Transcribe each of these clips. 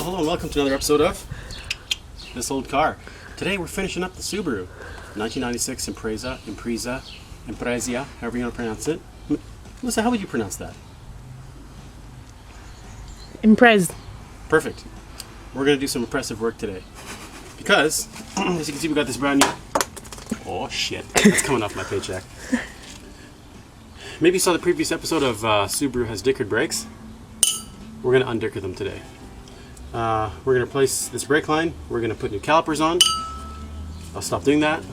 hello and welcome to another episode of This Old Car. Today we're finishing up the Subaru 1996 Impreza, however you want to pronounce it. Melissa, how would you pronounce that? Impreza. Perfect. We're going to do some impressive work today. Because, as you can see, we got this brand new... Oh shit, that's coming off my paycheck. Maybe you saw the previous episode of Subaru has dickered brakes. We're going to undicker them today. We're going to replace this brake line. We're going to put new calipers on. I'll stop doing that.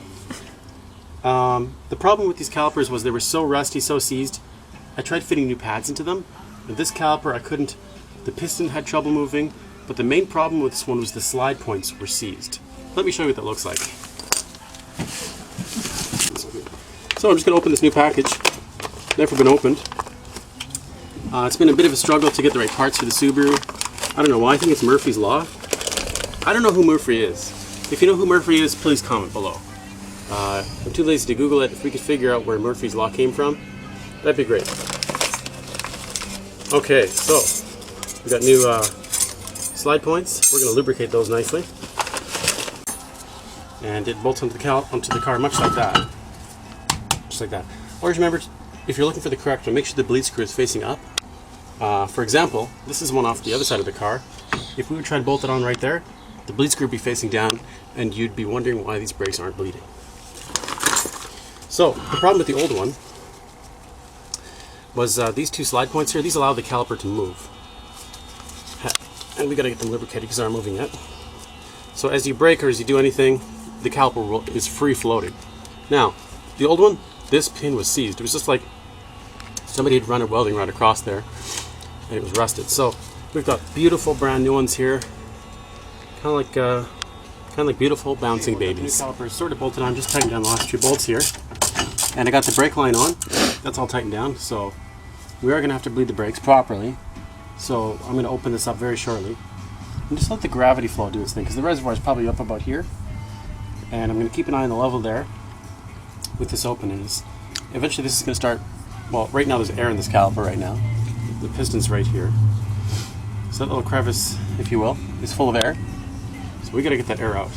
The problem with these calipers was they were so rusty, so seized. I tried fitting new pads into them. With this caliper I couldn't. The piston had trouble moving, but the main problem with this one was the slide points were seized. Let me show you what that looks like. So I'm just going to open this new package. Never been opened. It's been a bit of a struggle to get the right parts for the Subaru. I don't know why. I think it's Murphy's Law. I don't know who Murphy is. If you know who Murphy is, please comment below. I'm too lazy to Google it. If we could figure out where Murphy's Law came from, that'd be great. Okay, so we got new slide points. We're going to lubricate those nicely. And it bolts onto the car much like that. Just like that. Always remember, if you're looking for the correct one, make sure the bleed screw is facing up. For example, this is one off the other side of the car. If we would try to bolt it on right there, the bleed screw would be facing down and you'd be wondering why these brakes aren't bleeding. So, the problem with the old one was these two slide points here, these allow the caliper to move. And we gotta get them lubricated because they aren't moving yet. So as you brake or as you do anything, the caliper is free floating. Now, the old one, this pin was seized. It was just like somebody had run a welding rod across there and it was rusted. So we've got beautiful brand new ones here, kind of like beautiful bouncing babies. The new caliper is sort of bolted on. Just tightened down the last two bolts here, and I got the brake line on. That's all tightened down. So we are going to have to bleed the brakes properly. So I'm going to open this up very shortly and just let the gravity flow do its thing, because the reservoir is probably up about here, and I'm going to keep an eye on the level there with this opening. Eventually this is going to start. Well, right now there's air in this caliper right now. The piston's right here. So that little crevice, if you will, is full of air. So we got to get that air out.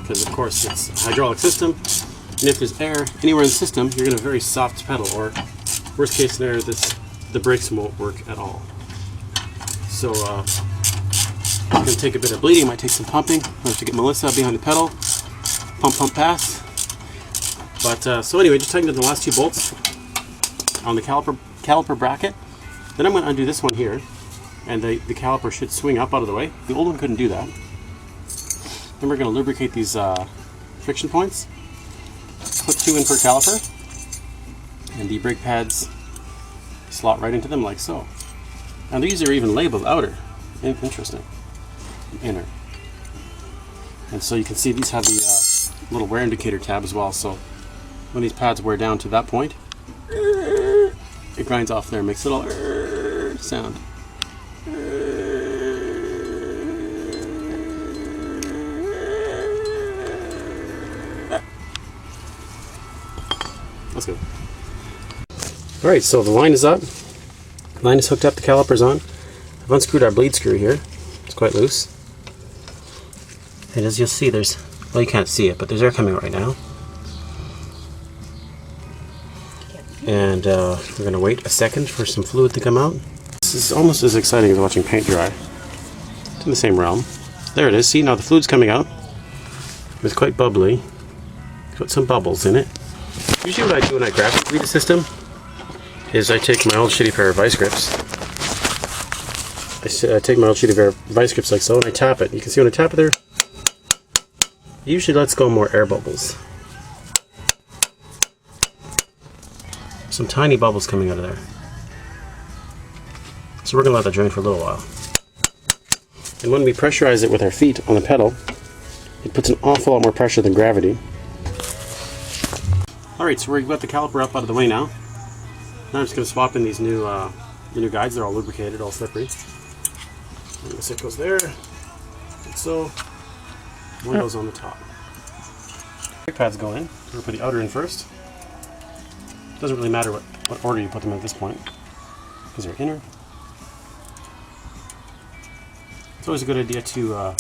Because of course it's a hydraulic system, and if there's air anywhere in the system, you're going to have a very soft pedal, or worst case scenario, the brakes won't work at all. So it's going to take a bit of bleeding, might take some pumping. I have to get Melissa behind the pedal. Pump, pass. But so anyway, just tighten the last two bolts on the caliper bracket. Then I'm going to undo this one here, and the caliper should swing up out of the way. The old one couldn't do that. Then we're going to lubricate these friction points. Put 2 in per caliper, and the brake pads slot right into them like so. And these are even labeled outer. Interesting. Inner. And so you can see these have the little wear indicator tab as well. So when these pads wear down to that point, it grinds off there, makes a little sound. Let's go. Alright, so the line is up. The line is hooked up, the caliper's on. I've unscrewed our bleed screw here. It's quite loose. And as you'll see, there's, well, you can't see it, but there's air coming out right now. And we're going to wait a second for some fluid to come out. This is almost as exciting as watching paint dry. It's in the same realm. There it is. See, now the fluid's coming out. It's quite bubbly. It's got some bubbles in it. Usually what I do when I gravity bleed the system is I take my old shitty pair of vice grips. I take my old shitty pair of vice grips like so, and I tap it. You can see when I tap it there, it usually lets go more air bubbles. Some tiny bubbles coming out of there. So we're going to let that drain for a little while. And when we pressurize it with our feet on the pedal, it puts an awful lot more pressure than gravity. Alright, so we've got the caliper up out of the way now. Now I'm just going to swap in these new the new guides. They're all lubricated, all slippery. And this it goes there, like so. One goes on the top. Brake pads go in. We're going to put the outer in first. Doesn't really matter what order you put them in at this point, because they're inner. It's always a good idea to,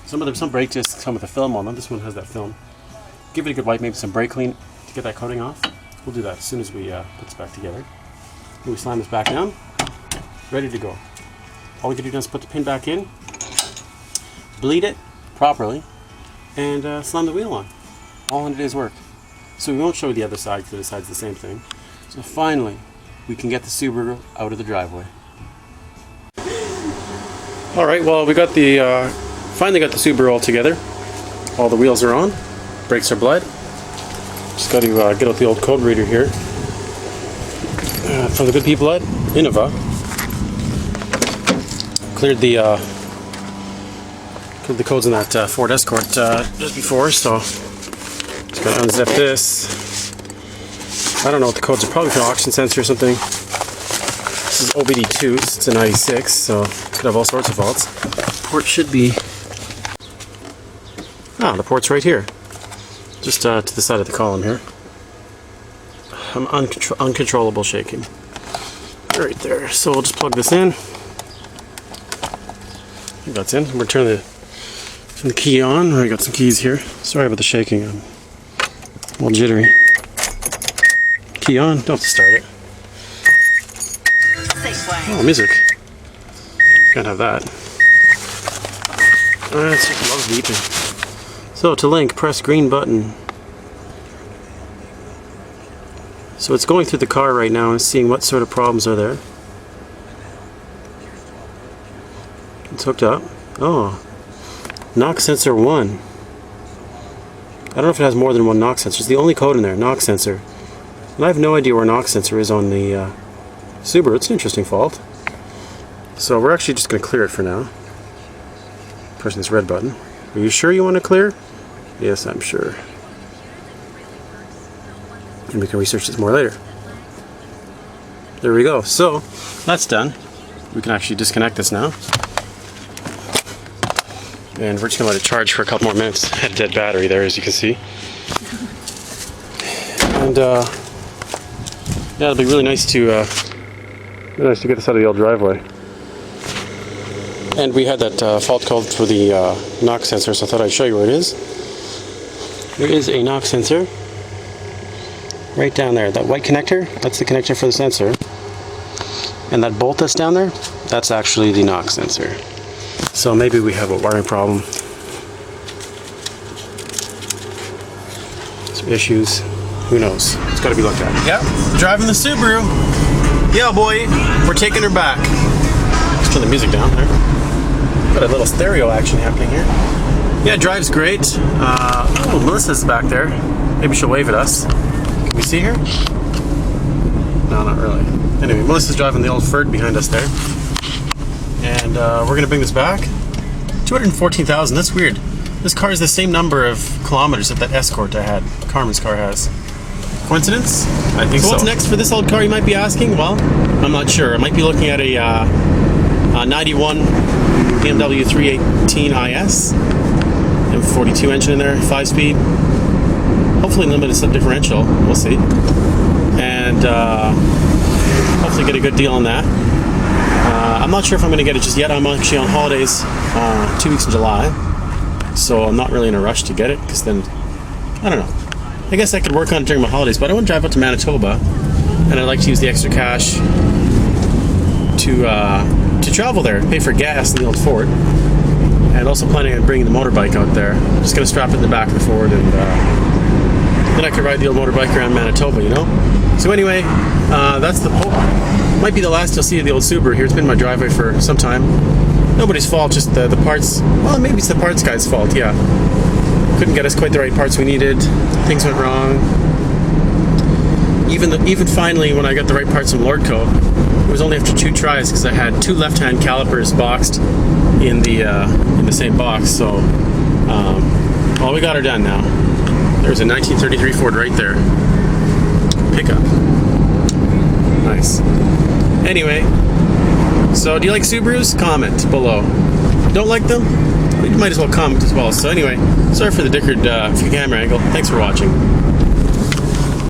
some brake discs come with a film on them. This one has that film. Give it a good wipe, maybe some brake clean to get that coating off. We'll do that as soon as we put this back together. We slam this back down, ready to go. All we can do now is put the pin back in, bleed it properly, and slam the wheel on. All in a day's work. So we won't show you the other side because the other side's the same thing. So finally, we can get the Subaru out of the driveway. All right, well, we got the finally got the Subaru all together. All the wheels are on, brakes are bled. Just got to get out the old code reader here from the good people at Innova. Cleared the codes in that Ford Escort just before, so just got to unzip this. I don't know what the codes are, probably for an oxygen sensor or something. This is OBD2, it's a 96, so could have all sorts of faults. Port should be, the port's right here, just to the side of the column here. I'm uncontrollable shaking. Right there. So we'll just plug this in. I think that's in. We'll turn the key on. I got some keys here. Sorry about the shaking. I'm a little jittery. Key on. Don't have to start it. Oh, music. Can't have that. It's just loves beeping. So to link, press green button. So it's going through the car right now and seeing what sort of problems are there. It's hooked up. Oh, knock sensor 1. I don't know if it has more than one knock sensor. It's the only code in there, knock sensor. And I have no idea where knock sensor is on the Subaru. It's an interesting fault. So we're actually just going to clear it for now. Pressing this red button. Are you sure you want to clear? Yes, I'm sure. And we can research this more later. There we go. So that's done. We can actually disconnect this now. And we're just going to let it charge for a couple more minutes. Had a dead battery there, as you can see. And yeah, it'll be really nice to get this out of the old driveway. And we had that fault code for the knock sensor, so I thought I'd show you where it is. There is a knock sensor right down there. That white connector, that's the connector for the sensor. And that bolt that's down there, that's actually the knock sensor. So maybe we have a wiring problem. Some issues. Who knows? It's got to be looked at. Yep, driving the Subaru. Yeah, boy, we're taking her back. Let's turn the music down there. Got a little stereo action happening here. Yeah, it drives great. Oh, Melissa's back there. Maybe she'll wave at us. Can we see her? No, not really. Anyway, Melissa's driving the old Ford behind us there. And we're going to bring this back. 214,000, that's weird. This car is the same number of kilometers that Escort I had, Carmen's car has. Coincidence? I think so. What's next for this old car, you might be asking? Well, I'm not sure. I might be looking at a 91 BMW 318 IS. M42 engine in there, 5-speed. Hopefully limited sub differential, we'll see. And hopefully get a good deal on that. I'm not sure if I'm going to get it just yet. I'm actually on holidays 2 weeks in July, so I'm not really in a rush to get it, because then, I don't know. I guess I could work on it during my holidays, but I want to drive up to Manitoba, and I'd like to use the extra cash to travel there, pay for gas in the old Ford, and also planning on bringing the motorbike out there. I'm just going to strap it in the back of the Ford, and then I could ride the old motorbike around Manitoba, you know? So anyway, that's the hope. Might be the last you'll see of the old Subaru here. It's been in my driveway for some time. Nobody's fault, just the parts. Well, maybe it's the parts guy's fault, yeah. Couldn't get us quite the right parts we needed. Things went wrong. Even finally, when I got the right parts from Lordco, it was only after 2 tries, because I had 2 left-hand calipers boxed in the same box. So, well, we got her done now. There's a 1933 Ford right there. Pickup. Nice. Anyway, so do you like Subarus? Comment below. Don't like them? You might as well comment as well. So anyway, sorry for the dickered camera angle. Thanks for watching.